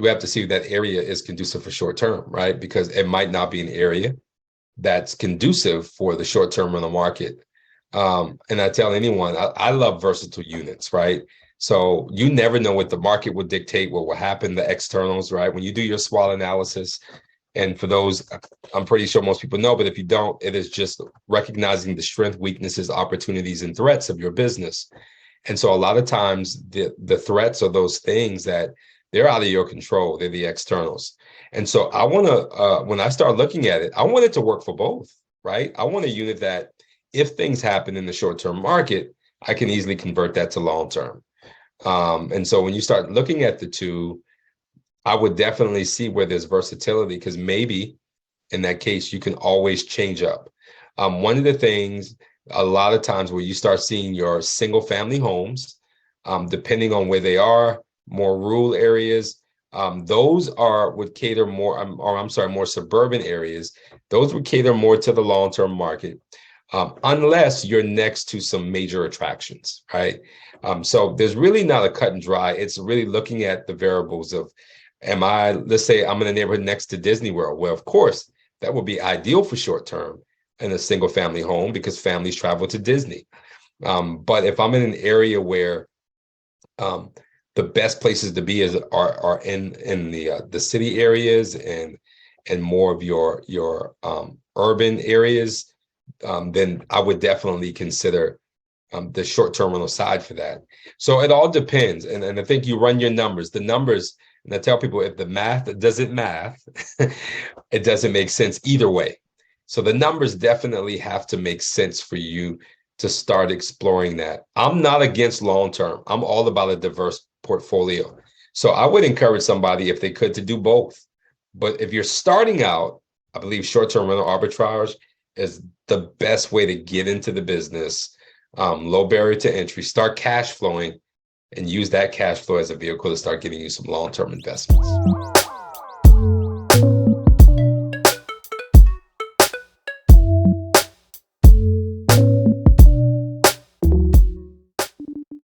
we have to see if that area is conducive for short term, right? Because it might not be an area that's conducive for the short term on the market. And I tell anyone, I love versatile units, right? So you never know what the market will dictate, what will happen, the externals, right? When you do your SWOT analysis, and for those, I'm pretty sure most people know, but if you don't, it is just recognizing the strength, weaknesses, opportunities, and threats of your business. And so a lot of times the threats are those things that they're out of your control. They're the externals. And so I want to, when I start looking at it, I want it to work for both, right? I want a unit that if things happen in the short-term market, I can easily convert that to long-term. And so when you start looking at the two, I would definitely see where there's versatility, because maybe in that case, you can always change up. One of the things, a lot of times where you start seeing your single family homes, depending on where they are, more rural areas, those would cater more, more suburban areas. Those would cater more to the long-term market, unless you're next to some major attractions, right? So there's really not a cut and dry. It's really looking at the variables of, let's say I'm in a neighborhood next to Disney World. Well, of course, that would be ideal for short term in a single family home because families travel to Disney. But if I'm in an area where the best places to be are in the city areas and more of your urban areas, then I would definitely consider the short-term rental side for that. So it all depends. And I think you run your numbers. The numbers, and I tell people, if the math doesn't math, it doesn't make sense either way. So the numbers definitely have to make sense for you to start exploring that. I'm not against long-term. I'm all about a diverse portfolio. So I would encourage somebody, if they could, to do both. But if you're starting out, I believe short-term rental arbitrage is the best way to get into the business. Low barrier to entry, start cash flowing, and use that cash flow as a vehicle to start getting you some long-term investments.